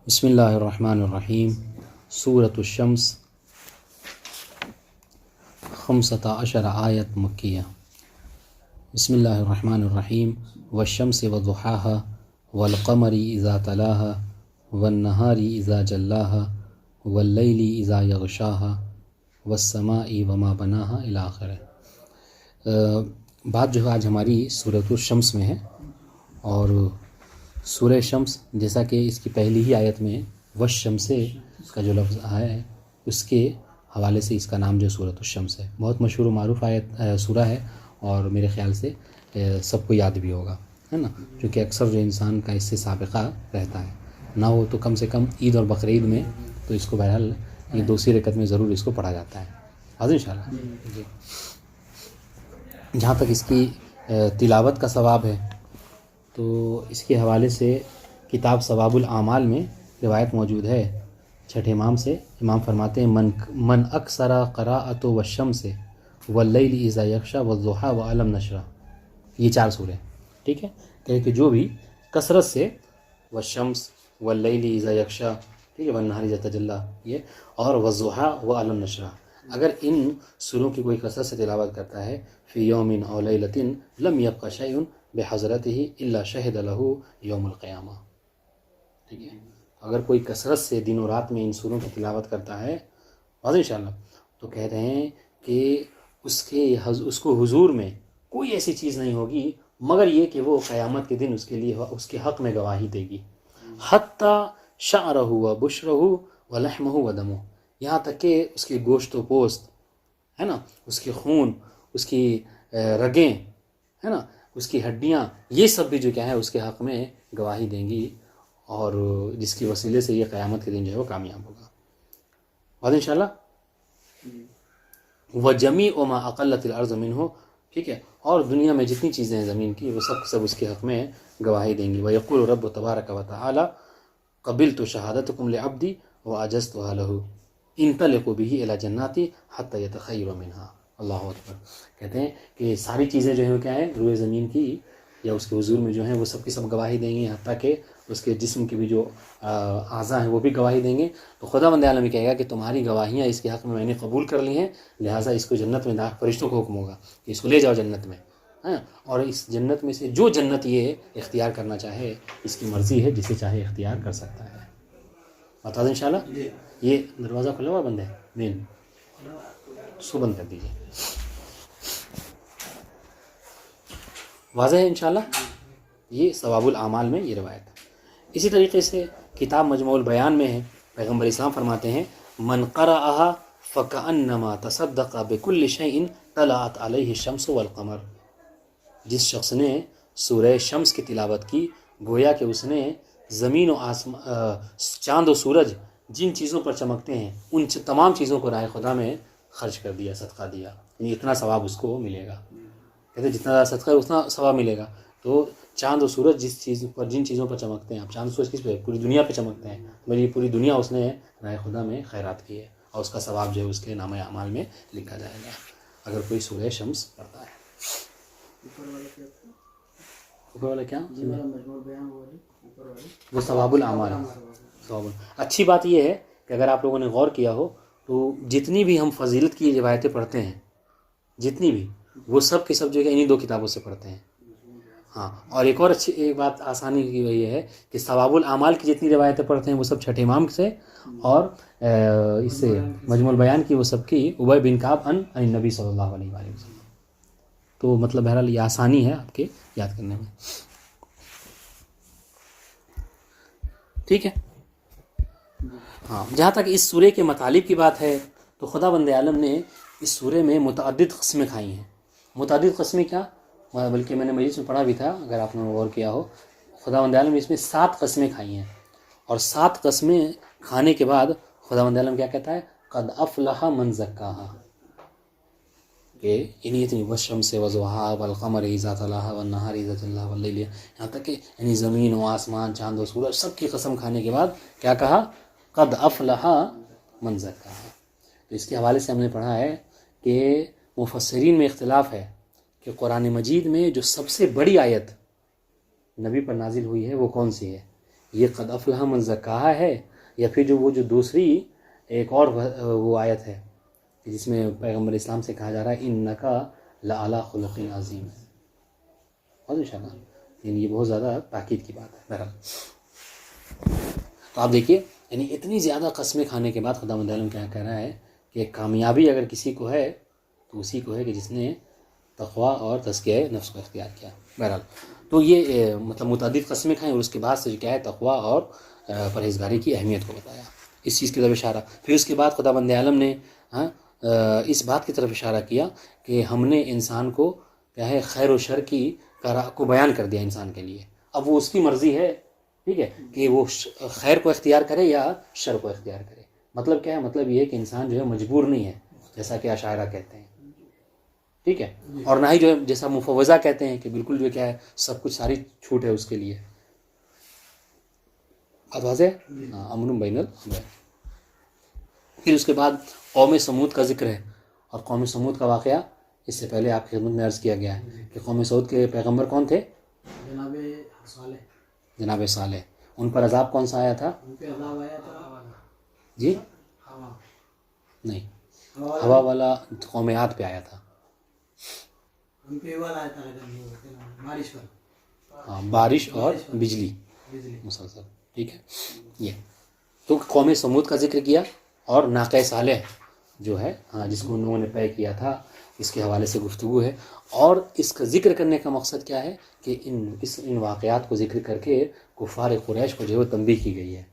بسم اللہ الرحمن الرحیم سورۃ الشمس 15 آیت مکیہ۔ بسم اللہ الرحمن الرحیم والشمس وضحاها والقمر اذا تلاها والنہار اذا جلاها واللیل اذا یغشاها والسماء وما بناها الی آخرہ۔ بات جو ہے آج ہماری سورۃ الشمس میں ہے، اور سورہ شمس جیسا کہ اس کی پہلی ہی آیت میں والشمس کا جو لفظ آیا ہے اس کے حوالے سے اس کا نام جو سورۃ الشمس ہے۔ بہت مشہور و معروف سورہ ہے، اور میرے خیال سے سب کو یاد بھی ہوگا، ہے نا، کیونکہ اکثر جو انسان کا اس سے سابقہ رہتا ہے نہ ہو تو کم سے کم عید اور بقرعید میں تو اس کو بہرحال یہ دوسری رکعت میں ضرور اس کو پڑھا جاتا ہے، حاضر انشاءاللہ۔ جی، جہاں تک اس کی تلاوت کا ثواب ہے تو اس کے حوالے سے کتاب ثواب الاعمال میں روایت موجود ہے چھٹے امام سے۔ امام فرماتے ہیں من اکثر قراءۃ والشمس واللیل اذا یغشی والضحی وعلم نشرہ، یہ 4 سورے، ٹھیک ہے، کہ جو بھی کثرت سے والشمس واللیل اذا یغشی، ٹھیک ہے، والنہار اذا تجلی، یہ اور والضحی وعلم نشرہ، اگر ان سوروں کی کوئی کثرت سے تلاوت کرتا ہے فی یوم او لیلۃ لم یبق شیء بحضرتہ الا شہد لہ یوم القیامہ، ٹھیک ہے، اگر کوئی کثرت سے دن و رات میں ان سوروں کی تلاوت کرتا ہے واضح انشاءاللہ، تو کہتے ہیں کہ اس کو حضور میں کوئی ایسی چیز نہیں ہوگی مگر یہ کہ وہ قیامت کے دن اس کے لیے اس کے حق میں گواہی دے گی، حتی شعرہ و بشرہ و لحمہ و دمہ، یہاں تک کہ اس کی گوشت و پوست، ہے نا، اس کے خون، اس کی رگیں، ہے نا، اس کی ہڈیاں، یہ سب بھی جو کیا ہے اس کے حق میں گواہی دیں گی، اور جس کی وسیلے سے یہ قیامت کے دن جو ہے وہ کامیاب ہوگا، اور انشاءاللہ وَجَمِيعُ مَا أَقَلَّتِ الْأَرْضُ مِنْهُ، ٹھیک ہے، اور دنیا میں جتنی چیزیں ہیں زمین کی وہ سب اس کے حق میں گواہی دیں گی۔ وَيَقُولُ رَبُّ تَبَارَكَ وَتَعَالَى قَبِلْتُ شَهَادَتَكُمْ لِعَبْدِي وَأَجَزْتُهَا لَهُ انطلقوا بِهِ إِلَى جَنَّاتِ حَتَّى يَتَخَيَّرَ مِنْهَا۔ اللہ اکبر، کہتے ہیں کہ ساری چیزیں جو ہیں کیا ہیں روئے زمین کی یا اس کے حضور میں جو ہیں وہ سب کی سب گواہی دیں گے، حتیٰ کہ اس کے جسم کی بھی جو اعضاء ہیں وہ بھی گواہی دیں گے، تو خدا بند عالم کہے گا کہ تمہاری گواہیاں اس کے حق میں نے قبول کر لی ہیں، لہٰذا اس کو جنت میں فرشتوں کو حکم ہوگا کہ اس کو لے جاؤ جنت میں، ہاں، اور اس جنت میں سے جو جنت یہ اختیار کرنا چاہے اس کی مرضی ہے، جسے چاہے اختیار کر سکتا ہے۔ بتا دیں انشاءاللہ، یہ دروازہ کھلا ہوا بند ہے، مین اس کو بند کر دیجیے، واضح ہے انشاءاللہ۔ یہ ثواب الاعمال میں یہ روایت ہے۔ اسی طریقے سے کتاب مجموع البیان میں ہے، پیغمبر اسلام فرماتے ہیں من قرأها فکأنما تصدق بکل شیء طلعت علیہ الشمس والقمر، جس شخص نے سورہ شمس کی تلاوت کی گویا کہ اس نے زمین و چاند و سورج جن چیزوں پر چمکتے ہیں ان تمام چیزوں کو راہ خدا میں خرچ کر دیا، صدقہ دیا، یعنی اتنا ثواب اس کو ملے گا، کہتے ہیں جتنا صدقہ ہے اتنا ثواب ملے گا۔ تو چاند و سورج جن چیزوں پر چمکتے ہیں، اب چاند و سورج کس پہ؟ پوری دنیا پہ چمکتے ہیں، میری پوری دنیا اس نے راہ خدا میں خیرات کی ہے، اور اس کا ثواب جو ہے اس کے نامہ اعمال میں لکھا جائے گا اگر کوئی سورہ شمس پڑھتا ہے۔ اوپر والا کیا؟ وہ ثواب الاعمال ہے۔ اچھی بات یہ ہے کہ اگر آپ لوگوں نے غور کیا ہو تو جتنی بھی ہم فضیلت کی روایتیں پڑھتے ہیں، جتنی بھی، وہ سب کی سب جو ہے انہی 2 کتابوں سے پڑھتے ہیں۔ ہاں، اور ایک اور اچھی ایک بات آسانی کی یہ ہے کہ ثواب الاعمال کی جتنی روایتیں پڑھتے ہیں وہ سب چھٹے امام سے، اور اس سے مجموع البیان کی وہ سب کی ابی بن کعب عن النبی صلی اللہ علیہ وآلہ وسلم، تو مطلب بہرحال یہ آسانی ہے آپ کے یاد کرنے میں، ٹھیک ہے۔ ہاں، جہاں تک اس سورے کے مطالب کی بات ہے تو خدا بند عالم نے اس سورے میں متعدد قسمیں کھائی ہیں۔ متعدد قسمیں کیا، بلکہ میں نے مجلس میں پڑھا بھی تھا، اگر آپ نے غور کیا ہو، خدا بند عالم نے اس میں 7 قسمیں کھائی ہیں، اور 7 قسمیں کھانے کے بعد خدا بند عالم کیا کہتا ہے؟ قد افلح من زکاہا، کہ یعنی والشمس وضحاها والقمر اذا تلاها والنہار اذا جلاها واللیل، یہاں تک کہ یعنی زمین و آسمان، چاند و سورج سب کی قسم کھانے کے بعد کیا کہا؟ قد افلح من زکاہا۔ تو اس کے حوالے سے ہم نے پڑھا ہے کہ مفسرین میں اختلاف ہے کہ قرآن مجید میں جو سب سے بڑی آیت نبی پر نازل ہوئی ہے وہ کون سی ہے؟ یہ قد افلح من زکاہا ہے یا پھر جو وہ جو دوسری ایک اور وہ آیت ہے جس میں پیغمبر اسلام سے کہا جا رہا ہے انکا لعلی خلق عظیم ہے. اور انشاءاللہ یعنی یہ بہت زیادہ تاکید کی بات ہے. بہرحال تو آپ دیکھیے یعنی اتنی زیادہ قسمیں کھانے کے بعد خداوند عالم کیا کہہ رہا ہے کہ کامیابی اگر کسی کو ہے تو اسی کو ہے کہ جس نے تقوی اور تزکیہ نفس کو اختیار کیا. بہرحال تو یہ مطلب متعدد قسمیں کھائیں اور اس کے بعد سے کیا ہے تقوی اور پرہیزگاری کی اہمیت کو بتایا. اس چیز کی طرف اشارہ. پھر اس کے بعد خداوند عالم نے اس بات کی طرف اشارہ کیا کہ ہم نے انسان کو کیا ہے خیر و شر کو بیان کر دیا انسان کے لیے. اب وہ اس کی مرضی ہے ٹھیک ہے کہ وہ خیر کو اختیار کرے یا شر کو اختیار کرے. مطلب کیا ہے؟ مطلب یہ ہے کہ انسان جو ہے مجبور نہیں ہے جیسا کہ اشاعرہ کہتے ہیں ٹھیک ہے، اور نہ ہی جو ہے جیسا مفوضہ کہتے ہیں کہ بالکل جو کیا ہے سب کچھ ساری چھوٹ ہے اس کے لیے. بات واضح؟ امن بین الامرین. پھر اس کے بعد قوم سمود کا ذکر ہے اور قوم سمود کا واقعہ اس سے پہلے آپ کی خدمت میں عرض کیا گیا ہے کہ قوم سمود کے پیغمبر کون تھے؟ جناب صالح. ان پر عذاب کون سا آیا تھا؟ ان پہ عذاب آیا تھا جی نہیں، ہوا والا قوم عاد پہ آیا تھا. ان پہ والا آیا تھا بارش پر. ہاں بارش اور بجلی مسلسل ٹھیک ہے. یہ تو قوم سمود کا ذکر کیا اور ناقہ صالح جو ہے جس کو انہوں نے طے کیا تھا اس کے حوالے سے گفتگو ہے. اور اس کا ذکر کرنے کا مقصد کیا ہے کہ ان واقعات کو ذکر کر کے کفار قریش کو جو ہے تنبیہ کی گئی ہے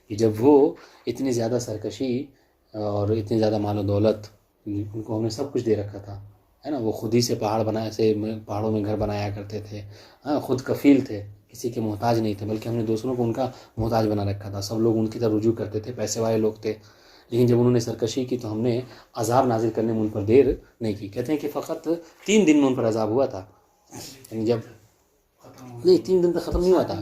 کہ جب وہ اتنی زیادہ سرکشی اور اتنی زیادہ مال و دولت ان کو ہم نے سب کچھ دے رکھا تھا ہے نا، وہ خود ہی سے پہاڑوں میں گھر بنایا کرتے تھے، خود کفیل تھے، کسی کے محتاج نہیں تھے، بلکہ ہم نے دوسروں کو ان کا محتاج بنا رکھا تھا. سب لوگ ان کی طرف رجوع کرتے تھے، پیسے والے لوگ تھے. لیکن جب انہوں نے سرکشی کی تو ہم نے عذاب نازل کرنے میں ان پر دیر نہیں کی. کہتے ہیں کہ فقط 3 دن میں ان پر عذاب ہوا تھا. یعنی جب نہیں 3 دن تک ختم نہیں ہوا تھا،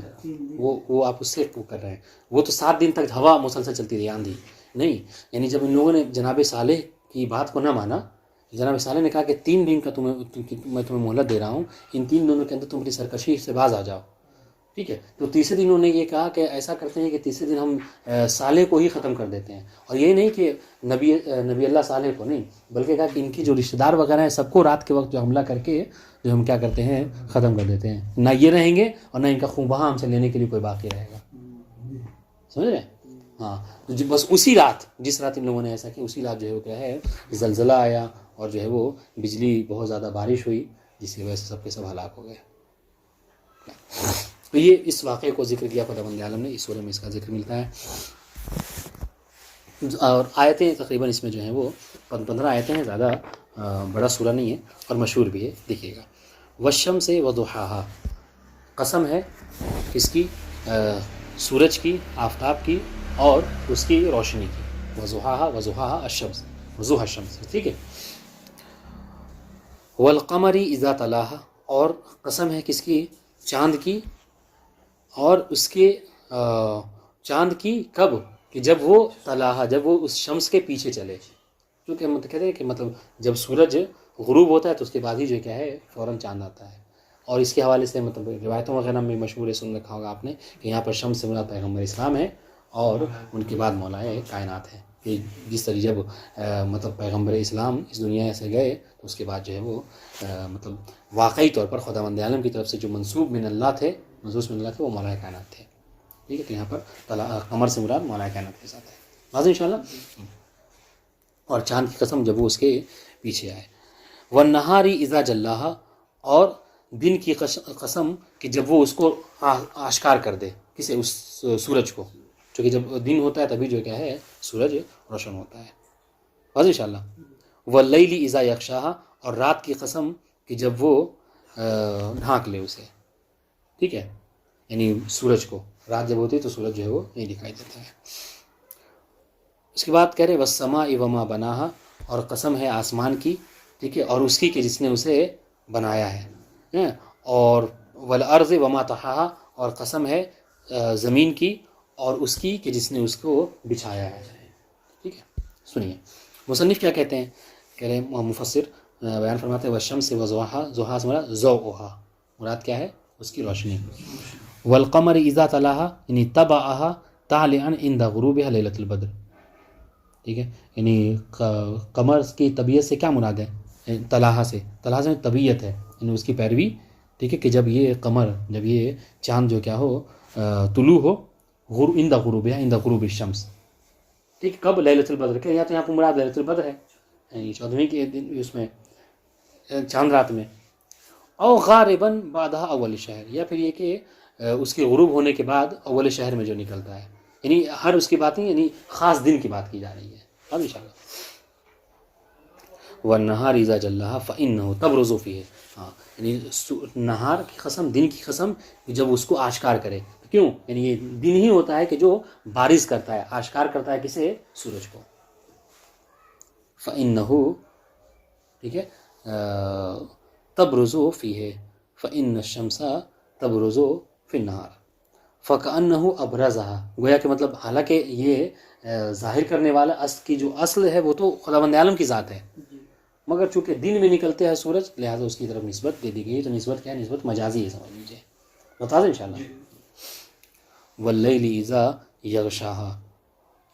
وہ آپ اس سے کر رہے ہیں، وہ تو 7 دن تک ہوا مسلسل چلتی رہی، آندھی نہیں. یعنی جب ان لوگوں نے جناب صالح کی بات کو نہ مانا، جناب صالح نے کہا کہ 3 دن کا میں تمہیں مہلت دے رہا ہوں، ان 3 دنوں کے اندر تم اپنی سرکشی سے باز آ جاؤ ٹھیک ہے. تو تیسرے دن انہوں نے یہ کہا کہ ایسا کرتے ہیں کہ تیسرے دن ہم صالح کو ہی ختم کر دیتے ہیں. اور یہ نہیں کہ نبی اللہ صالح کو نہیں، بلکہ کہا کہ ان کی جو رشتہ دار وغیرہ ہیں سب کو رات کے وقت جو حملہ کر کے جو ہم کیا کرتے ہیں ختم کر دیتے ہیں. نہ یہ رہیں گے اور نہ ان کا خون بہا ہم سے لینے کے لیے کوئی باقی رہے گا. سمجھ رہے ہیں؟ ہاں تو بس اسی رات جس رات ان لوگوں نے ایسا کیا اسی رات جو ہے وہ کیا ہے زلزلہ آیا اور جو ہے وہ بجلی بہت زیادہ بارش ہوئی جس کی وجہ سے سب کے سب ہلاک ہو گئے. تو یہ اس واقعے کو ذکر کیا خداوند عالم نے، اس سورہ میں اس کا ذکر ملتا ہے. اور آیتیں تقریباً اس میں جو ہیں وہ 15 آیتیں ہیں، زیادہ بڑا سورہ نہیں ہے اور مشہور بھی ہے. دیکھیے گا والشمس وضحاہا، قسم ہے کس کی؟ سورج کی، آفتاب کی اور اس کی روشنی کی. وضحاہا الشمس، وضوح الشمس ٹھیک ہے. والقمر اذا تلاہا، اور قسم ہے کس کی؟ چاند کی، اور اس کے چاند کی کب؟ کہ جب وہ تلاہا، جب وہ اس شمس کے پیچھے چلے. کیونکہ مطلب کہتے ہیں کہ مطلب جب سورج غروب ہوتا ہے تو اس کے بعد ہی جو کیا ہے فوراً چاند آتا ہے. اور اس کے حوالے سے مطلب روایتوں وغیرہ میں مشہور ہے، سن رکھا ہوگا آپ نے کہ یہاں پر شمس سے مراد پیغمبر اسلام ہے اور ان کے بعد مولا کائنات ہے. کہ جس طرح جب مطلب پیغمبر اسلام اس دنیا سے گئے تو اس کے بعد جو ہے وہ مطلب واقعی طور پر خداوند عالم کی طرف سے جو منسوب من اللہ تھے وہ مولا کائنات تھے ٹھیک ہے. تو یہاں پر قمر سے مراد مولا کائنات کے ساتھ ہے. واضح انشاءاللہ. اور چاند کی قسم جب وہ اس کے پیچھے آئے. والنہاری اذا جلاہا، اور دن کی قسم کہ جب وہ اس کو آشکار کر دے، کسے؟ اس سورج کو، چونکہ جب دن ہوتا ہے تبھی جو کیا ہے سورج روشن ہوتا ہے. واضح انشاءاللہ. واللیل اذا یغشاہا، اور رات کی قسم کہ جب وہ ڈھانک لے اسے ٹھیک ہے. یعنی سورج کو رات جب ہوتی ہے تو سورج جو ہے وہ نہیں دکھائی دیتا ہے. اس کے بعد کہہ رہے والسماء وما بناہا، اور قسم ہے آسمان کی ٹھیک ہے اور اس کی کہ جس نے اسے بنایا ہے. اور والارض وما طحاہا، اور قسم ہے زمین کی اور اس کی کہ جس نے اس کو بچھایا ہے ٹھیک ہے. سنیے مصنف کیا کہتے ہیں، کہہ رہے ہیں مفسر بیان فرماتے ہیں والشمس وضحاہا، ضحا سے مراد ضوءھا، مراد کیا ہے اس کی روشنی. والقمر اذا تلاها یعنی تبعها طالعا عند غروبها لیلۃ البدر. ٹھیک ہے، یعنی قمر کی طبیعت سے کیا مراد ہے؟ تلاہا سے طبیعت ہے، یعنی اس کی پیروی. ٹھیک ہے، کہ جب یہ قمر، جب یہ چاند جو کیا ہو طلوع ہو عند غروبها عند غروب الشمس. ٹھیک، کب؟ لیلۃ البدر کے، یا تو یہاں پر مراد لیلۃ البدر ہے، یعنی 14ویں کے دن اس میں چاند رات میں. او غاربا بعدها اول شہر، یا پھر یہ کہ اس کے غروب ہونے کے بعد اول شہر میں جو نکلتا ہے، یعنی ہر اس کی بات نہیں، یعنی خاص دن کی بات کی جا رہی ہے. اب انشاءاللہ والنہار اذا جلاها فانه تبرز فیہ. ہاں، یعنی نہار کی قسم، دن کی قسم، جب اس کو آشکار کرے. کیوں؟ یعنی یہ دن ہی ہوتا ہے کہ جو بارز کرتا ہے، آشکار کرتا ہے کسے؟ سورج کو. فانه، ٹھیک ہے، تبرز فیہ فان الشمس تبرز فی النہار فکأنہ ابرزها. گویا کہ مطلب حالانکہ یہ ظاہر کرنے والا اصل کی جو اصل ہے وہ تو خداوند عالم کی ذات ہے، مگر چونکہ دن میں نکلتے ہیں سورج، لہذا اس کی طرف نسبت دے دی گئی. تو نسبت کیا ہے؟ نسبت مجازی ہے، سمجھ لیجیے. بتا دیں انشاءاللہ. واللیل اذا یغشاها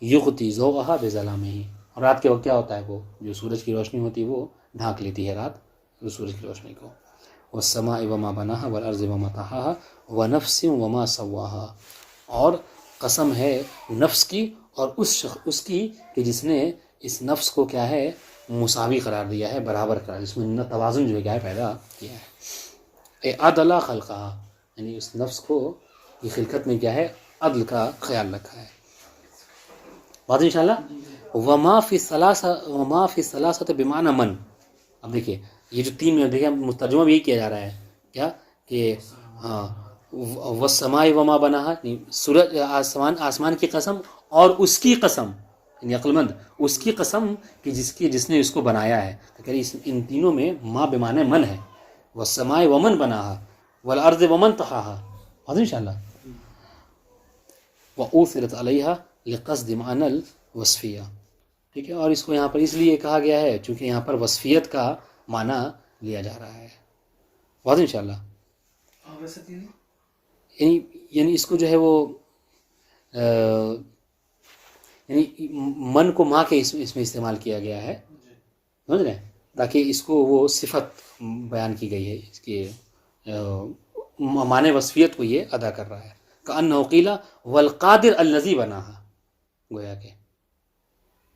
یغطی ضوءها بظلامه. اور رات کے وقت کیا ہوتا ہے؟ وہ جو سورج کی روشنی ہوتی ہے وہ ڈھانک لیتی ہے رات سورج کی روشنی کو. والسماء وما بناها والارض وما طحاها ونفس وما سواها. اور قسم ہے نفس کی اور اس کی کہ جس نے اس نفس کو کیا ہے؟ مساوی قرار دیا ہے، برابر قرار، اس میں توازن جو ہے کیا ہے؟ پیدا کیا ہے. عدل خلقها، یعنی اس نفس کو یہ خلقت میں کیا ہے؟ عدل کا خیال رکھا ہے. بات انشاءاللہ. وما فی الثلاثۃ بمعنی من. اب دیکھیے یہ جو تین میں دیکھیں ترجمہ بھی یہی کیا جا رہا ہے کیا کہ ہاں والسماء وما بناها، سورج آسمان کی قسم اور اس کی قسم، یعنی عقل مند اس کی قسم کہ جس نے اس کو بنایا ہے. تو کہہ رہی ان تینوں میں ما بمعنی من ہے. والسماء ومن بناها والارض ومن طحاها. بات انشاءاللہ. وأوثرت علیہا لقصد معنی الوصفیہ. ٹھیک ہے، اور اس کو یہاں پر اس لیے کہا گیا ہے چونکہ یہاں پر وصفیت کا معنی لیا جا رہا ہے. بات انشاءاللہ. یعنی اس کو جو ہے وہ یعنی من کو ماں کے اس میں استعمال کیا گیا ہے، سمجھ رہے ہیں، تاکہ اس کو وہ صفت بیان کی گئی ہے، اس کے معنی وصفیت کو یہ ادا کر رہا ہے. کأنہ قیل والقادر الذی بناها، گویا کہ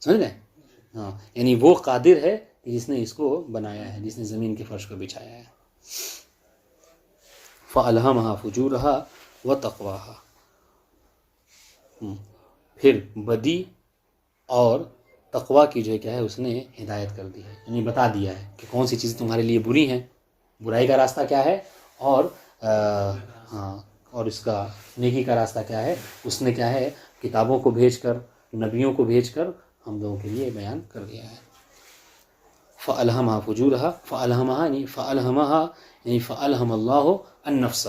سمجھ رہے ہیں. ہاں، یعنی وہ قادر ہے جس نے اس کو بنایا ہے، جس نے زمین کے فرش کو بچھایا ہے. فألہمہا فجورہا وتقواہا. پھر بدی اور تقوی کی جو ہے کیا ہے؟ اس نے ہدایت کر دی ہے، یعنی بتا دیا ہے کہ کون سی چیزیں تمہارے لیے بری ہیں، برائی کا راستہ کیا ہے، اور ہاں، اور اس کا نیکی کا راستہ کیا ہے. اس نے کیا ہے؟ کتابوں کو بھیج کر، نبیوں کو بھیج کر ہم لوگوں کے لیے بیان کر دیا ہے. فألہمہا فجورہا، فألہمہا یعنی فألہم اللہ النفس.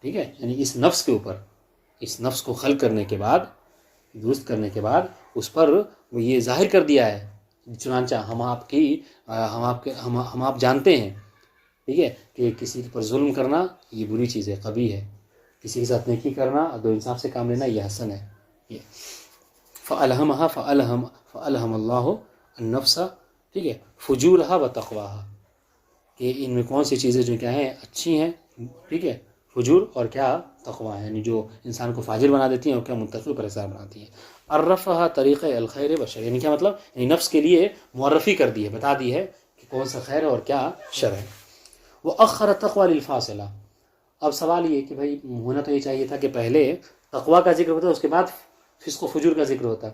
ٹھیک ہے، یعنی اس نفس کے اوپر، اس نفس کو خلق کرنے کے بعد، درست کرنے کے بعد اس پر وہ یہ ظاہر کر دیا ہے. چنانچہ ہم آپ جانتے ہیں، ٹھیک ہے، کہ کسی پر ظلم کرنا یہ بری چیز ہے، قبیح ہے. کسی کے ساتھ نیکی کرنا، دو انصاف سے کام لینا یہ حسن ہے. یہ فألہمہا فألہم اللہ النفس. ٹھیک ہے، فجورہا وتقواہا، کہ ان میں کون سی چیزیں جو کیا ہیں؟ اچھی ہیں. ٹھیک ہے، فجور اور کیا؟ تقوی، یعنی جو انسان کو فاجر بنا دیتی ہیں اور کیا؟ متقی پرہیزگار بناتی ہیں. عرفہا طریق الخیر والشر، یعنی کیا مطلب؟ یعنی نفس کے لیے معرفی کر دی ہے، بتا دی ہے کہ کون سا خیر اور کیا شر ہے. وأخر التقوی للفاصلہ. اب سوال یہ کہ بھائی ہونا تو یہ چاہیے تھا کہ پہلے تقوی کا ذکر ہوتا ہے، اس کے بعد فسق و فجور کا ذکر ہوتا،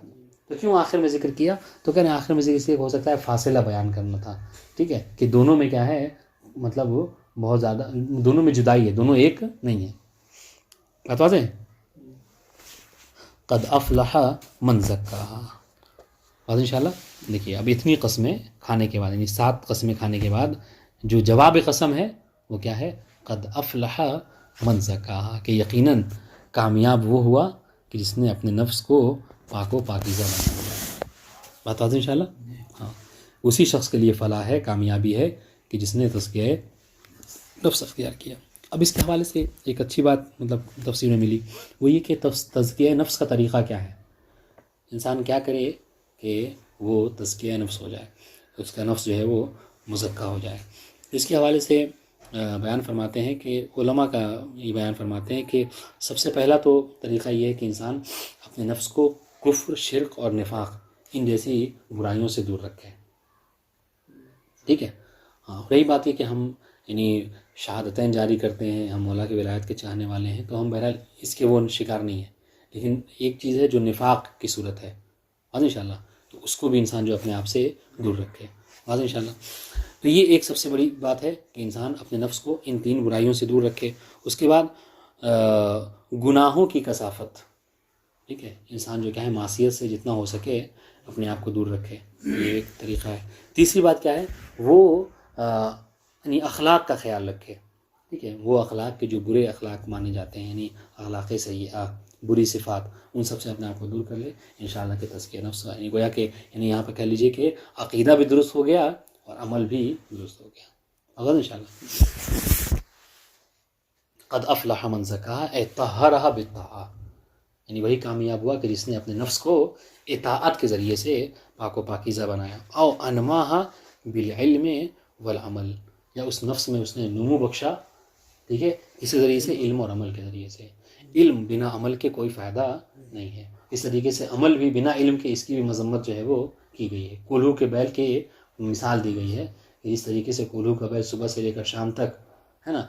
تو کیوں آخر میں ذکر کیا؟ تو کہنے آخر میں ذکر اس لیے ہو سکتا ہے فاصلہ بیان کرنا تھا. ٹھیک ہے، کہ دونوں میں کیا ہے؟ مطلب بہت زیادہ دونوں میں جدائی ہے، دونوں ایک نہیں ہے. بات واضح ہے. قد افلح من زکاہا. بات انشاءاللہ. دیکھیے اب اتنی قسمیں کھانے کے بعد، یعنی 7 قسمیں کھانے کے بعد جو جواب قسم ہے وہ کیا ہے؟ قد افلح من زکاہا، کہ یقیناً کامیاب وہ ہوا کہ جس نے اپنے نفس کو پاک و پاکیزہ بنا دیا. بات واضح انشاءاللہ. ہاں، اسی شخص کے لیے فلاح ہے، کامیابی ہے کہ جس نے تزکیہ نفس اختیار کیا. اب اس کے حوالے سے ایک اچھی بات مطلب تفسیر میں ملی، وہ یہ کہ تزکیہ نفس کا طریقہ کیا ہے، انسان کیا کرے کہ وہ تزکیہ نفس ہو جائے، اس کا نفس جو ہے وہ مزکہ ہو جائے۔ اس کے حوالے سے بیان فرماتے ہیں کہ علماء کا یہ بیان فرماتے ہیں کہ سب سے پہلا تو طریقہ یہ ہے کہ انسان اپنے نفس کو کفر، شرک اور نفاق ان جیسی برائیوں سے دور رکھے، ٹھیک ہے۔ ہاں، رہی بات یہ کہ ہم یعنی شہادتین جاری کرتے ہیں، ہم مولا کی ولایت کے چاہنے والے ہیں، تو ہم بہرحال اس کے وہ شکار نہیں ہیں، لیکن ایک چیز ہے جو نفاق کی صورت ہے، واضح انشاءاللہ، تو اس کو بھی انسان جو اپنے آپ سے دور رکھے، واضح انشاءاللہ۔ تو یہ ایک سب سے بڑی بات ہے کہ انسان اپنے نفس کو ان 3 برائیوں سے دور رکھے۔ اس کے بعد گناہوں کی کثافت، ٹھیک ہے، انسان جو کیا ہے معصیت سے جتنا ہو سکے اپنے آپ کو دور رکھے، یہ ایک طریقہ ہے۔ تیسری بات کیا ہے، وہ یعنی اخلاق کا خیال رکھے، ٹھیک ہے، وہ اخلاق کے جو برے اخلاق مانے جاتے ہیں، یعنی اخلاق سیئہ، بری صفات، ان سب سے اپنے آپ کو دور کر لے، انشاءاللہ کہ تزکیہ نفس، یعنی گویا کہ یعنی یہاں پہ کہہ لیجئے کہ عقیدہ بھی درست ہو گیا اور عمل بھی درست ہو گیا، اگر انشاءاللہ۔ قد افلح من زکاہا اے طہرہا بالطاعہ، یعنی وہی کامیاب ہوا کہ جس نے اپنے نفس کو اطاعت کے ذریعے سے پاک و پاکیزہ بنایا، او انماہا بالعلم والعمل، یا اس نفس میں اس نے نمو بخشا، ٹھیک ہے، کسی ذریعے سے، علم اور عمل کے ذریعے سے۔ علم بنا عمل کے کوئی فائدہ نہیں ہے، اس طریقے سے عمل بھی بنا علم کے، اس کی بھی مذمت جو ہے وہ کی گئی ہے۔ کولہو کے بیل کے مثال دی گئی ہے کہ اس طریقے سے کولہو کا بیل صبح سے لے کر شام تک ہے نا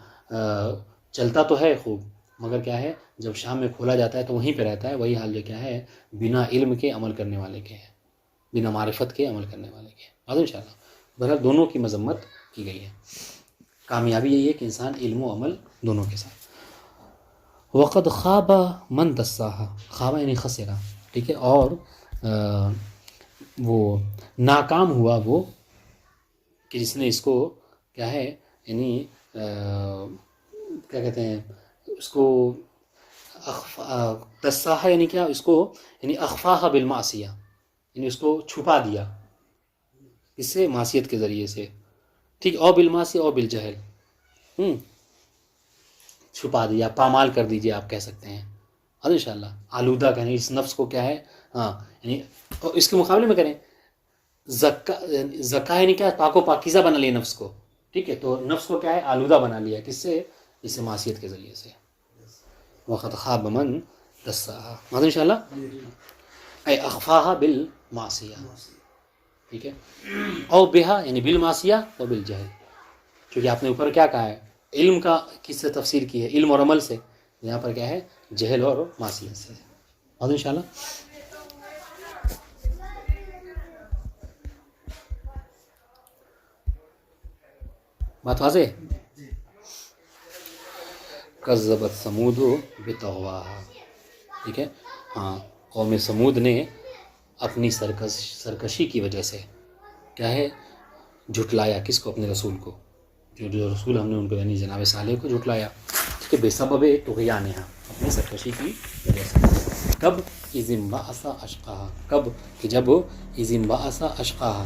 چلتا تو ہے خوب، مگر کیا ہے جب شام میں کھولا جاتا ہے تو وہیں پہ رہتا ہے، وہی حال جو کیا ہے بنا علم کے عمل کرنے والے کے ہے، بنا معرفت کے عمل کرنے والے کے، واضح انشاءاللہ۔ بہرحال دونوں کی مذمت کی گئی ہے۔ کامیابی یہی ہے کہ انسان علم و عمل دونوں کے ساتھ۔ وقد خواب من دساہا، خواب یعنی خسرا، ٹھیک ہے، اور وہ ناکام ہوا وہ کہ جس نے اس کو کیا ہے یعنی کیا کہتے ہیں اس کو دساہا یعنی کیا، اس کو یعنی اخفاہا بالمعصیہ، یعنی اس کو چھپا دیا، اس سے معصیت کے ذریعے سے، ٹھیک، او بالمعصیہ او بالجہل، چھپا دیا، پامال کر دیجئے آپ کہہ سکتے ہیں، اور انشاءاللہ آلودہ کہیں اس نفس کو کیا ہے، ہاں یعنی اس کے مقابلے میں کریں زکا یعنی کیا، پاک و پاکیزہ بنا لیا نفس کو، ٹھیک ہے، تو نفس کو کیا ہے آلودہ بنا لیا، کس سے، اس سے معصیت کے ذریعے سے۔ وقد خواب من دساہا، ماذا انشاءاللہ اے اخفاہا بالمعصیہ، ٹھیک ہے، او بہا یعنی بالمعصیہ و بالجہل، کیونکہ آپ نے اوپر کیا کہا ہے، علم کا کس سے تفسیر کی ہے، علم اور عمل سے، یہاں پر کیا ہے جہل اور معصیت سے، ماذا انشاءاللہ۔ بات واضح، کذبت ثمود بطغواہا، ٹھیک ہے، ہاں قوم ثمود نے اپنی سرکشی کی وجہ سے کیا ہے جھٹلایا، کس کو، اپنے رسول کو، جو رسول ہم نے ان کو یعنی جناب صالح کو جھٹلایا، ٹھیک ہے، بے سبب طغیانہا، اپنی سرکشی کی وجہ سے۔ کب، اذ انبعث اشقاہا، کب کہ جب اذ انبعث اشقاہا،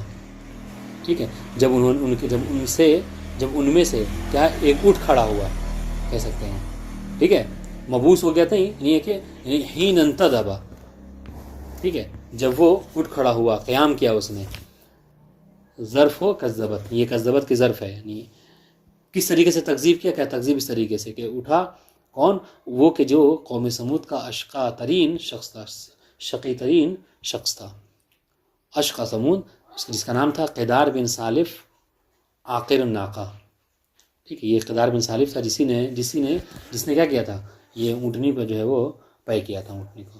ٹھیک ہے، جب ان میں سے کیا ایک اٹھ کھڑا ہوا، کہہ سکتے ہیں، ٹھیک ہے، مبعوث ہو گیا تھا، یہ کہ حین انتدب، ٹھیک ہے، جب وہ اٹھ کھڑا ہوا، قیام کیا اس نے، ظرف ہو کذبت، یہ کذبت کی ظرف ہے، یعنی کس طریقے سے تکذیب کیا، تکذیب اس طریقے سے کہ اٹھا کون، وہ کہ جو قوم سمود کا اشقا ترین شخص تھا، شقی ترین شخص تھا، اشقا سمود، جس کا نام تھا قیدار بن سالف عاقر الناقہ، ٹھیک ہے، یہ قیدار بن سالف تھا جس نے کیا کیا تھا، یہ اونٹنی پہ جو ہے وہ پے کیا تھا اونٹنی کو،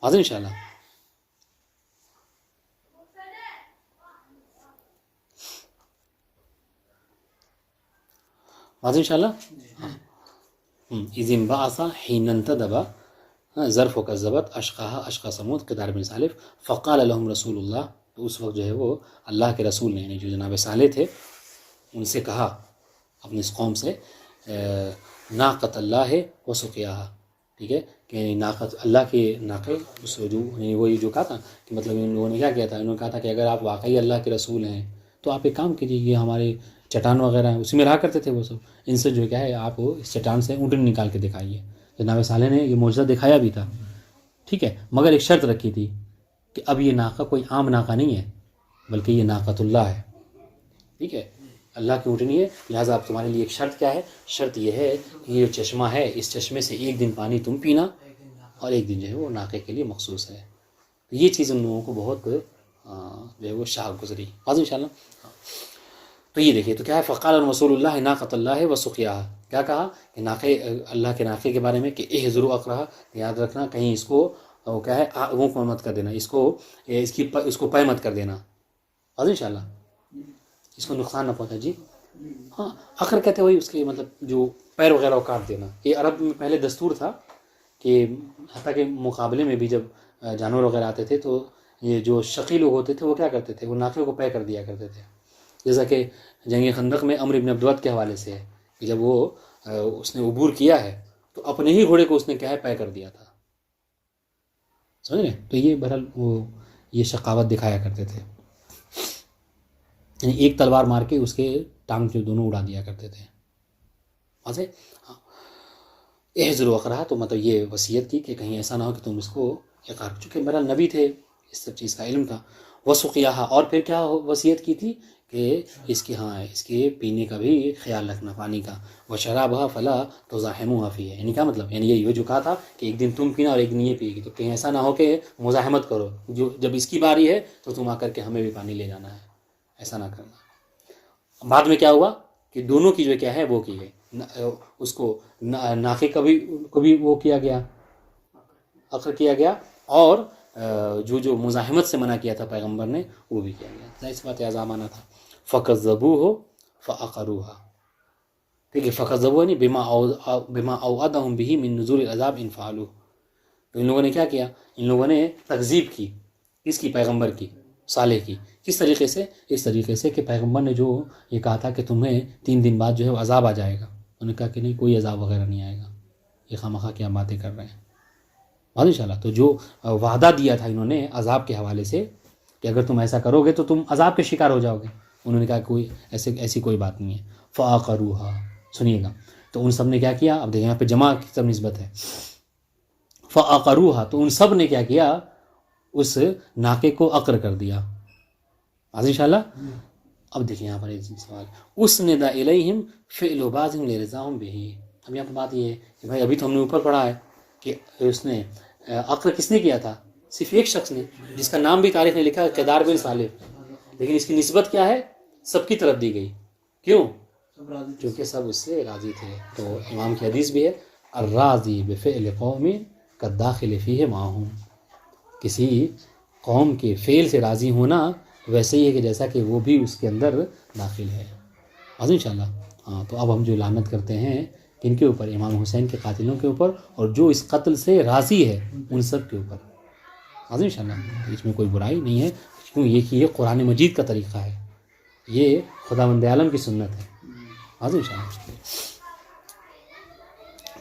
واضح انشاءاللہ۔ واضح انشاءاللہ، اذ انبعث حین انتدب، ظرف و کذبت اشقاہا، اشقا سمود قیدار بن سالف، فقال لهم رسول اللہ، تو اس وقت جو ہے وہ اللہ کے رسول نے یعنی جو جناب صالح تھے ان سے کہا، اپنی اس قوم سے، ناقۃ اللہ و سقیاہا، ٹھیک ہے، کہ ناقت اللہ کے ناقے، اس وہی جو کہا تھا کہ مطلب ان لوگوں نے کیا کیا تھا، انہوں نے کہا تھا کہ اگر آپ واقعی اللہ کے رسول ہیں تو آپ ایک کام کیجیے، یہ ہمارے چٹان وغیرہ ہیں اسی میں رہا کرتے تھے وہ سب. ان سے جو کیا ہے آپ اس چٹان سے اونٹنی نکال کے دکھائیے. جناب صالح نے یہ معجزہ دکھایا بھی تھا, ٹھیک ہے, مگر ایک شرط رکھی تھی کہ اب یہ ناقہ کوئی عام ناقہ نہیں ہے بلکہ یہ ناقۃ اللہ ہے, ٹھیک ہے, اللہ کی اونٹنی ہے. لہٰذا اب تمہارے لیے ایک شرط کیا ہے, شرط یہ ہے کہ یہ جو چشمہ ہے اس چشمے سے ایک دن پانی تم پینا اور ایک دن جو ہے وہ ناقے کے لیے مخصوص ہے. یہ چیز ان لوگوں کو بہت جو ہے وہ شاق گزری. آج ان شاء اللہ. تو یہ دیکھیے تو کیا ہے, فقال رسول اللہ ناقۃ اللہ و سقیاہا, کیا کہا کہ ناقے اللہ کے ناقے کے بارے میں کہ احذروا اقرہا, یاد رکھنا کہیں اس کو وہ کیا ہے وہ مت کر دینا, اس کو پے مت کر دینا. آج ان شاء اللہ اس کو نقصان نہ پہنچا. جی ہاں, اخر کہتے وہی اس کے مطلب جو پیر وغیرہ کو کاٹ دینا. یہ عرب میں پہلے دستور تھا کہ حتیٰ کہ مقابلے میں بھی جب جانور وغیرہ آتے تھے تو یہ جو شقی لوگ ہوتے تھے وہ کیا کرتے تھے, وہ ناقے کو پے کر دیا کرتے تھے. جیسا کہ جنگ خندق میں عمرو بن عبد کے حوالے سے ہے کہ جب وہ اس نے عبور کیا ہے تو اپنے ہی گھوڑے کو اس نے کیا ہے پے کر دیا تھا. سمجھ رہے, تو یہ بہرحال وہ یہ شقاوت دکھایا کرتے تھے, یعنی ایک تلوار مار کے اس کے ٹانگ جو دونوں اڑا دیا کرتے تھے. واضح. ہاں, احذروا اقرہا تو مطلب یہ وصیت کی کہ کہیں ایسا نہ ہو کہ تم اس کو اقرار, چونکہ میرا نبی تھے اس سب چیز کا علم تھا. وسقیاہا, اور پھر کیا وصیت کی تھی کہ اس کے پینے کا بھی خیال رکھنا پانی کا. وشرابہا فلا تزاحموها فیہ, یعنی کیا مطلب, یعنی یہ جو کہا تھا کہ ایک دن تم پینا اور ایک دن یہ پیے گی, تو کہیں ایسا نہ ہو کہ مزاحمت کرو, جب اس کی باری ہے تو تم آ کر کے ہمیں بھی پانی لے جانا ہے, ایسا نہ کرنا. بعد میں کیا ہوا کہ دونوں کی جو کیا ہے وہ کی گئی, اس کو ناقے کو بھی وہ کیا گیا, عقر کیا گیا, اور جو مزاحمت سے منع کیا تھا پیغمبر نے وہ بھی کیا گیا. ظاہر سی بات ہے عذاب آنا تھا. فَكَذَّبُوهُ فَعَقَرُوهَا, ٹھیک ہے, فَكَذَّبُوهُ یعنی بِمَا أَوْعَدَهُمْ بِهِ مِن نُزُولِ الْعَذَابِ إِنْ فَعَلُوهُ. تو ان لوگوں نے کیا کیا, ان لوگوں نے تکذیب کی, کس کی, پیغمبر کی, صالح کی. کس طریقے سے, اس طریقے سے کہ پیغمبر نے جو یہ کہا تھا کہ تمہیں 3 دن بعد جو ہے وہ عذاب آ جائے گا, انہوں نے کہا کہ نہیں کوئی عذاب وغیرہ نہیں آئے گا, یہ خامخواہ کیا باتیں کر رہے ہیں. ان شاء اللہ. تو جو وعدہ دیا تھا انہوں نے عذاب کے حوالے سے کہ اگر تم ایسا کرو گے تو تم عذاب کے شکار ہو جاؤ گے, انہوں نے کہا کوئی ایسی کوئی بات نہیں ہے. فَعَقَرُوهَا, سنیے گا, تو ان سب نے کیا کیا, اب دیکھیں یہاں پہ جمع کی سب نسبت ہے. فَعَقَرُوهَا, تو ان سب نے کیا کیا, اس ناقے کو عقر کر دیا. ان شاء اللہ. اب دیکھیں یہاں پر ایک سوال, اُسْنِدَ إِلَيْهِمْ فِعْلُ بَعْضٍ لِرِضَاهُمْ بِهِ. اب یہاں پر بات یہ ہے کہ بھائی ابھی تو ہم نے اوپر پڑھا ہے کہ اس نے عقر کس نے کیا تھا, صرف ایک شخص نے, جس کا نام بھی تاریخ نے لکھا ہے, قیدار بن صالح, لیکن اس کی نسبت کیا ہے, سب کی طرف دی گئی. کیوں, چونکہ سب اس سے راضی تھے. تو امام کی حدیث بھی ہے, الراضی بفعل قوم کالداخل فیہ معہم, کسی قوم کے فعل سے راضی ہونا ویسے ہی ہے کہ جیسا کہ وہ بھی اس کے اندر داخل ہے. ان شاء اللہ. ہاں, تو اب ہم جو لعنت کرتے ہیں کن کے اوپر, امام حسین کے قاتلوں کے اوپر, اور جو اس قتل سے راضی ہے ان سب کے اوپر. ان شاء اللہ اس میں کوئی برائی نہیں ہے, کیوں یہ قرآن مجید کا طریقہ ہے, یہ خداوند عالم کی سنت ہے. ان شاء اللہ.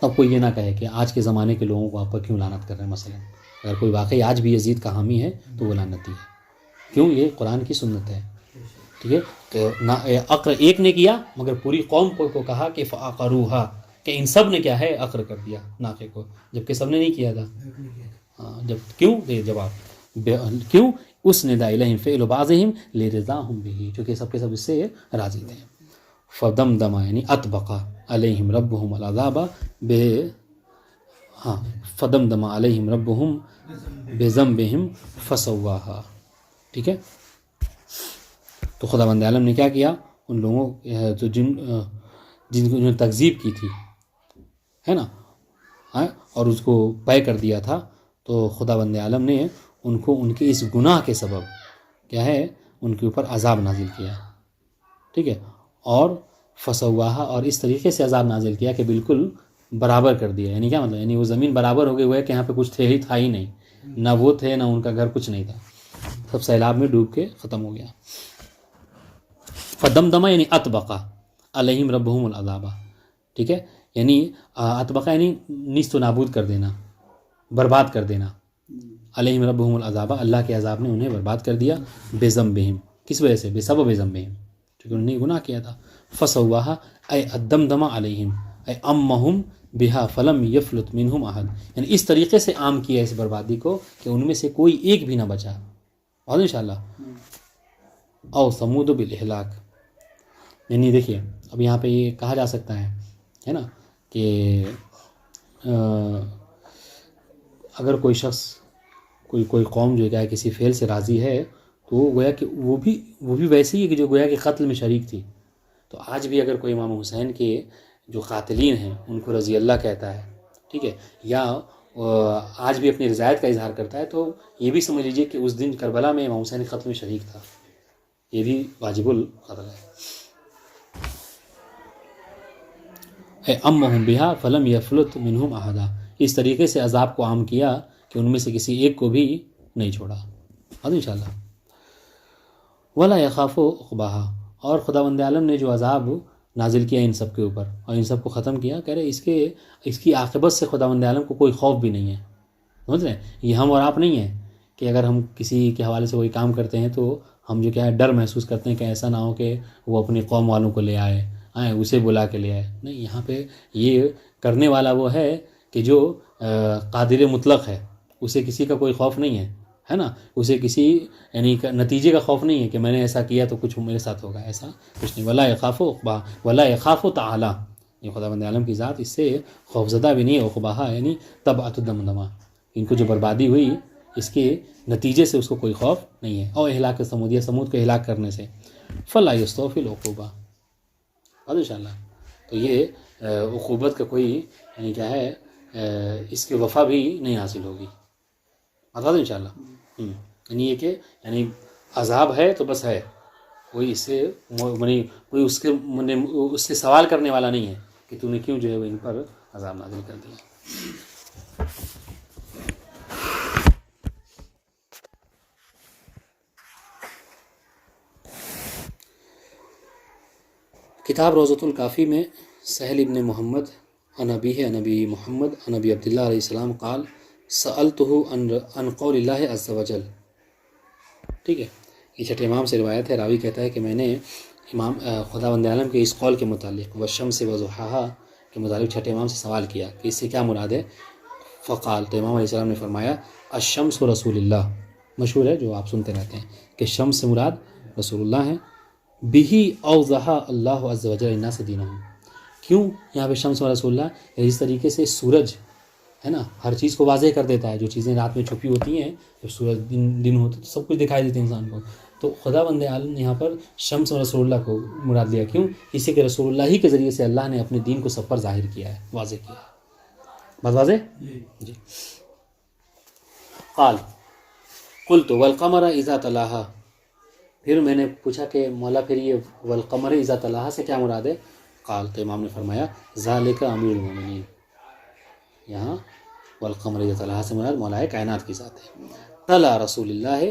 اب کوئی یہ نہ کہے کہ آج کے زمانے کے لوگوں کو آپ پر کیوں لعنت کر رہے ہیں. مثلا اگر کوئی واقعی آج بھی یزید کا حامی ہے تو وہ لعنتی ہے. کیوں, یہ قرآن کی سنت ہے. ٹھیک ہے, کہ عقر ایک نے کیا مگر پوری قوم کو کہا کہ فَعَقَرُوهَا, کہ ان سب نے کیا ہے عقر کر دیا ناقے کو, جبکہ سب نے نہیں کیا تھا. ہاں, جب کیوں, جواب کیوں, اُسْنِدَ إِلَيْهِمْ فِعْلُ بَعْضِهِمْ لِرِضَاهُمْ بِهِ, چونکہ سب کے سب اس سے راضی تھے. فَدَمْدَمَ یعنی أَطْبَقَ عَلَيْهِمْ رَبُّهُمُ الْعَذَابَ فَدَمْدَمَ عَلَيْهِمْ رَبُّهُمْ بِذَنبِهِمْ فَسَوَّاهَا. ٹھیک ہے, تو خداوند عالم نے کیا کیا, ان لوگوں تو جن کو تکذیب کی تھی ہے نا, اور اس کو پے کر دیا تھا, تو خداوند عالم نے ان کو ان کے اس گناہ کے سبب کیا ہے ان کے اوپر عذاب نازل کیا. ٹھیک ہے, اور فسواہا, اور اس طریقے سے عذاب نازل کیا کہ بالکل برابر کر دیا. یعنی کیا مطلب, یعنی وہ زمین برابر ہو گئی, وہ ہے کہ یہاں پہ کچھ تھا ہی نہیں, نہ وہ تھے نہ ان کا گھر, کچھ نہیں تھا, سب سیلاب میں ڈوب کے ختم ہو گیا. فدمدمہ یعنی اطبقہ علیہم ربہم العذاب. ٹھیک ہے, یعنی اطبقہ یعنی نیست و نابود کر دینا, برباد کر دینا. علیہم ربہم العذاب, اللہ کے عذاب نے انہیں برباد کر دیا. بذنبہم, کس وجہ سے, بسبب ذنبہم, کیونکہ انہوں نے گناہ کیا تھا. فسواها اے الدمدم علیہم اے امہم بہا فلم یفلت منہم احد، یعنی اس طریقے سے عام کیا اس بربادی کو کہ ان میں سے کوئی ایک بھی نہ بچا. اور انشاءاللہ او ثمود بالاہلاک، یعنی دیکھیے اب یہاں پہ یہ کہا جا سکتا ہے نا کہ اگر کوئی شخص کوئی قوم جو ہے کسی فعل سے راضی ہے تو وہ گویا کہ وہ بھی ویسے ہی ہے کہ جو گویا کہ قتل میں شریک تھی. تو آج بھی اگر کوئی امام حسین کے جو قاتلین ہیں ان کو رضی اللہ کہتا ہے، ٹھیک ہے، یا آج بھی اپنی رضایت کا اظہار کرتا ہے، تو یہ بھی سمجھ لیجئے کہ اس دن کربلا میں امام حسین قتل میں شریک تھا. یہ بھی واجب القتل ہے. اے امہم بہا فلم یفلت منہم احدا، اس طریقے سے عذاب کو عام کیا کہ ان میں سے کسی ایک کو بھی نہیں چھوڑا. اور انشاءاللہ ولا یخاف عقباہا، اور خداوند عالم نے جو عذاب نازل کیا ان سب کے اوپر اور ان سب کو ختم کیا، کہہ رہے اس کی عاقبت سے خداوند عالم کو کوئی خوف بھی نہیں ہے. سمجھ رہے ہیں؟ یہ ہم اور آپ نہیں ہیں کہ اگر ہم کسی کے حوالے سے کوئی کام کرتے ہیں تو ہم جو کیا ہے ڈر محسوس کرتے ہیں کہ ایسا نہ ہو کہ وہ اپنی قوم والوں کو لے آئے اسے بلا کے لے آئے. نہیں، یہاں پہ یہ کرنے والا وہ ہے کہ جو قادر مطلق ہے، اسے کسی کا کوئی خوف نہیں ہے نا، اسے کسی یعنی نتیجے کا خوف نہیں ہے کہ میں نے ایسا کیا تو کچھ میرے ساتھ ہوگا، ایسا کچھ نہیں. ولا یخاف عقبا ولا یخاف تعالی، یہ خداوند عالم کی ذات اس سے خوفزدہ بھی نہیں ہے. عقباہا یعنی تبعۃ الدمدمہ، ان کو جو بربادی ہوئی اس کے نتیجے سے اس کو کوئی خوف نہیں ہے. اور اہلاک سمودیہ، سمود کو ہلاک کرنے سے فلا یستوفی العقوبہ. اور انشاءاللہ تو یہ عقوبت کا کوئی یعنی کیا ہے اس کی وفا بھی نہیں حاصل ہوگی. بتا دیں انشاءاللہ. یعنی یہ کہ یعنی عذاب ہے تو بس ہے، کوئی اس سے کوئی اس سے سوال کرنے والا نہیں ہے کہ تو نے کیوں جو ہے وہ ان پر عذاب نازل کر دیا. کتاب روضۃ الکافی میں سہل ابن محمد عن ابیہ عن ابی محمد عن ابی عبداللہ علیہ السلام قال سألتہ عن قول اللہ عز وجل. ٹھیک ہے، یہ چھٹے امام سے روایت ہے. راوی کہتا ہے کہ میں نے امام خداوند عالم کے اس قول کے متعلق والشمس وضحاہا کے متعلق چھٹے امام سے سوال کیا کہ اس سے کیا مراد ہے. فقال، تو امام علیہ السلام نے فرمایا الشمس رسول اللہ، مشہور ہے جو آپ سنتے رہتے ہیں کہ شمس سے مراد رسول اللہ ہیں. بہی اوضح اللہ عز وجل الناس دینہم، کیوں یہاں پہ شمس و رسول اللہ؟ اس طریقے سے سورج ہے نا ہر چیز کو واضح کر دیتا ہے، جو چیزیں رات میں چھپی ہوتی ہیں جب سورج دن ہوتا تو سب کچھ دکھائی دیتے ہیں انسان کو. تو خدا بند عالم نے یہاں پر شمس و رسول اللہ کو مراد لیا. کیوں؟ اس سے کہ رسول اللہ ہی کے ذریعے سے اللہ نے اپنے دین کو سب پر ظاہر کیا ہے، واضح کیا ہے. بات واضح؟ جی. قال قلت والقمر اذا تلاہا، پھر میں نے پوچھا کہ مولا پھر یہ والقمر اذا تلاہا سے کیا مراد ہے؟ قال، تو امام نے فرمایا ذالک امیر المومنین، یہاں والقمر اذا تلاہا سے مراد مولا کائنات کی ذات ہے. طلع رسول اللہ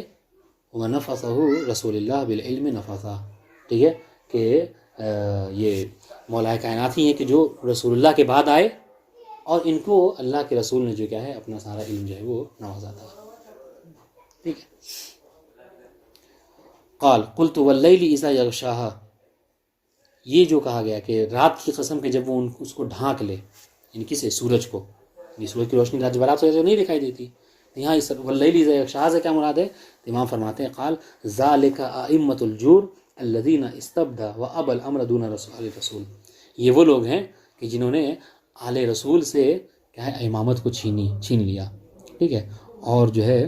ونفثہ رسول اللہ بالعلم نفثہ. ٹھیک ہے کہ یہ مولا کائنات ہی ہیں کہ جو رسول اللہ کے بعد آئے اور ان کو اللہ کے رسول نے جو کیا ہے اپنا سارا علم جو ہے وہ نوازا تھا. ٹھیک ہے. قال قلت واللیل اذا یغشاہا، یہ جو کہا گیا کہ رات کی قسم کہ جب وہ اس کو ڈھانک لے، یعنی کسے؟ سورج کو. یہ سورج کی روشنی رات برات سے نہیں دکھائی دیتی. یہاں اس واللیل اذا یغشاہا سے کیا مراد ہے؟ تو امام فرماتے ہیں قال ذالک ائمۃ الجور الذین استبدى وابى الامر دون رسول رسول، یہ وہ لوگ ہیں کہ جنہوں نے آل رسول سے کیا ہے امامت کو چھین لیا. ٹھیک ہے، اور جو ہے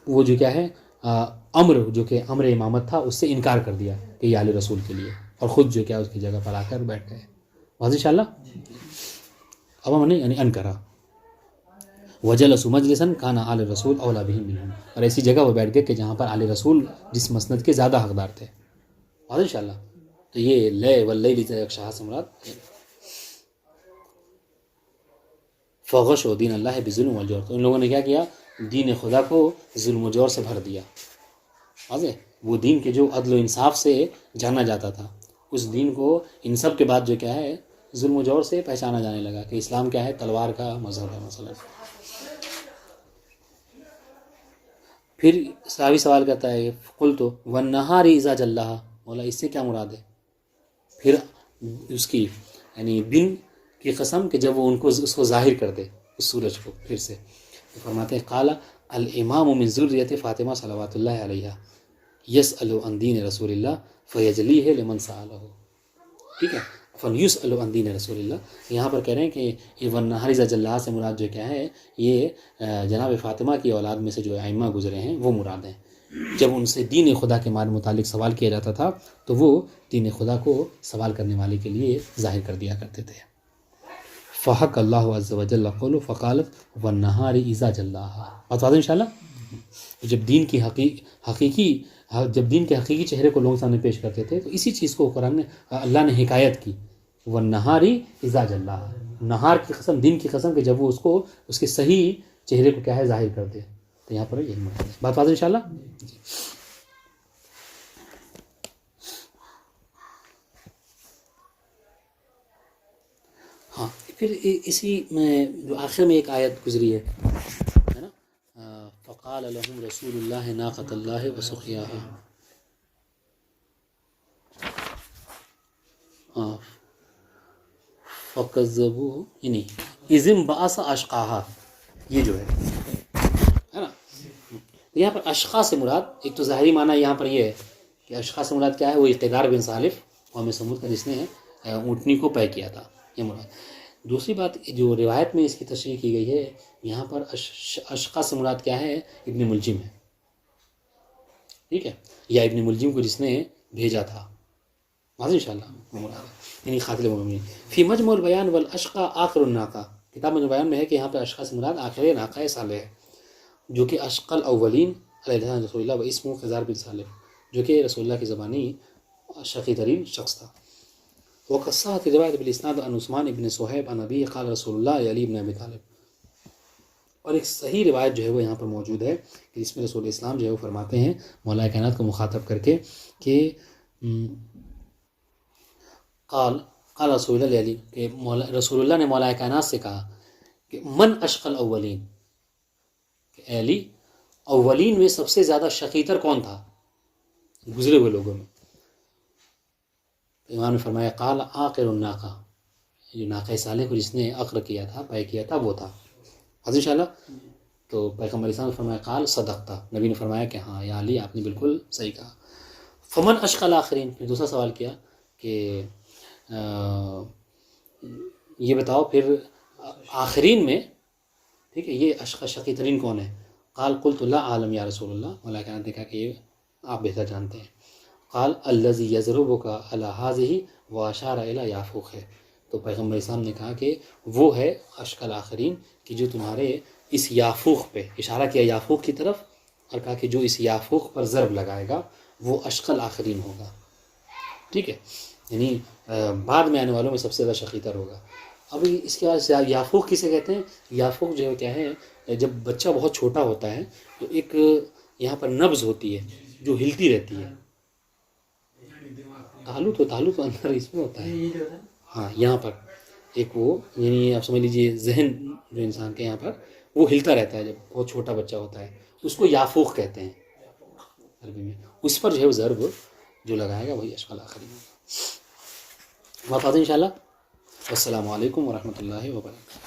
وہ جو کیا ہے امر جو کہ امر امامت تھا اس سے انکار کر دیا کہ یہ آل رسول کے لیے، اور خود جو کیا اس کی جگہ پر آ کر بیٹھ گئے. واضح انشاءاللہ. اب ہم نے یعنی انکرا وجلس مجلسا کان آل رسول اولا بہم منہم، اور ایسی جگہ وہ بیٹھ گئے کہ جہاں پر آل رسول جس مسند کے زیادہ حقدار تھے. واضح انشاءاللہ. تو یہ لے واللیل اذا یغشاہا سے مراد فغشوا دین اللہ بظلم والجور، تو ان لوگوں نے کیا کیا؟ دین خدا کو ظلم و جور سے بھر دیا. واضح، وہ دین کے جو عدل و انصاف سے جانا جاتا تھا اس دین کو ان سب کے بعد جو کیا ہے ظلم و جور سے پہچانا جانے لگا کہ اسلام کیا ہے؟ تلوار کا مذہب ہے مثلا. پھر صحابی سوال کرتا ہے قلت والنہار اذا جلاہا، مولا اس سے کیا مراد ہے؟ پھر اس کی یعنی دن کی قسم کہ جب وہ اس کو ظاہر کر دے اس سورج کو پھر سے. تو فرماتے ہیں قال الامام من ذریۃ فاطمہ صلوات اللہ علیہا یسأل عن دین رسول اللہ فیجلیہ لمن سألہ. ٹھیک ہے، فیسأل عن دین رسول اللہ. یہاں پر کہہ رہے ہیں کہ یہ والنہار اذا جلاھا سے مراد جو کیا ہے، یہ جناب فاطمہ کی اولاد میں سے جو ائمہ گزرے ہیں وہ مراد ہیں. جب ان سے دین خدا کے متعلق سوال کیا جاتا تھا تو وہ دین خدا کو سوال کرنے والے کے لیے ظاہر کر دیا کرتے تھے. فحق اللہ عز وجل قول فقالت والنہار اذا جلاھا. بات واضح انشاءاللہ. جب دین کے حقیقی چہرے کو لوگوں کے سامنے پیش کرتے تھے تو اسی چیز کو قرآن نے اللہ نے حکایت کی والنہار اذا جلاھا. نہار کی قسم، دن کی قسم کہ جب وہ اس کو اس کے صحیح چہرے کو کیا ہے ظاہر کر دے. تو یہاں پر یہی مراد ہے. بات واضح انشاءاللہ. ہاں پھر اسی میں جو آخر میں ایک آیت گزری ہے نا، فقال لهم رسول اللہ ناقۃ اللہ وسقیاہا. فکذبوہ یعنی اذ انبعث اشقاہا. یہ جو ہے نا، یہاں پر اشقا سے مراد ایک تو ظاہری معنی یہاں پر یہ ہے کہ اشقا سے مراد کیا ہے، وہ اقتدار بن صالف قوم سمود کا جس نے اونٹنی کو طے کیا تھا، یہ مراد. دوسری بات جو روایت میں اس کی تشریح کی گئی ہے، یہاں پر اشقا سے مراد کیا ہے، ابن ملجم ہے. ٹھیک ہے، یا ابن ملجم کو جس نے بھیجا تھا. واضح انشاءاللہ وہ مراد ہے، یعنی قاتل المؤمنین. فی مجموع البیان والاشقا آخر الناقہ. کتاب مجموع بیان میں ہے کہ یہاں پہ اشقا سے مراد آخر ناقہ صالح ہے، جو کہ اشقا الاولین علیہ لسان رسول اللہ و اسمہ خضار بن صالح، جو کہ رسول اللہ کی زبانی شقی ترین شخص تھا. وقد صحت روایت بالاسناد عن عثمان ابن صہیب عن ابی قال رسول اللہ علی ابن ابی طالب. اور ایک صحیح روایت جو ہے وہ یہاں پر موجود ہے کہ اس میں رسول اسلام جو ہے وہ فرماتے ہیں مولا کائنات کو مخاطب کر کے کہ قال رسول اللہ علی، کہ رسول اللہ نے مولا کائنات سے کہا کہ من اشقى الاولین، کہ علی اولین میں سب سے زیادہ شقیتر کون تھا گزرے ہوئے لوگوں میں. امام نے فرمایا قال عاقر الناقہ، جو ناقہ صالح کو جس نے عقر کیا تھا، طے کیا تھا، وہ تھا. حضرت انشاءاللہ. تو پیغمبر اسلام نے فرمایا قال صدقتا، نبی نے فرمایا کہ ہاں یا علی آپ نے بالکل صحیح کہا. فمن اشقى الاخرین، پھر دوسرا سوال کیا کہ یہ بتاؤ پھر آخرین میں، ٹھیک ہے، یہ اشقى شقی ترین کون ہے؟ قال قلت لا اعلم یا رسول اللہ. مولا کائنات نے کہا کہ یہ آپ بہتر جانتے ہیں. قال الذي يضربك على هذه واشار الى یافوق ہے. تو پیغمبر اسلام نے کہا کہ وہ ہے اشقى الاخرین کہ جو تمہارے اس یافوق پہ، اشارہ کیا یافوق کی طرف اور کہا کہ جو اس یافوق پر ضرب لگائے گا وہ اشقى الاخرین ہوگا. ٹھیک ہے، یعنی بعد میں آنے والوں میں سب سے زیادہ شقیتر ہوگا. اب اس کے بعد یافوق کسے کہتے ہیں؟ یافوق جو ہے کیا ہے، جب بچہ بہت چھوٹا ہوتا ہے تو ایک یہاں پر نبض ہوتی ہے جو ہلتی رہتی ہے. تالو تو اندر اس میں ہوتا ہے. ہاں یہاں پر ایک وہ یعنی آپ سمجھ لیجئے ذہن جو انسان کے یہاں پر وہ ہلتا رہتا ہے جب بہت چھوٹا بچہ ہوتا ہے، اس کو یافوق کہتے ہیں عربی میں. اس پر جو ہے وہ ضرب جو لگائے گا وہی اشقى الاخرین ہوگا. بات آتے ہیں انشاءاللہ. السلام علیکم ورحمۃ اللہ وبرکاتہ.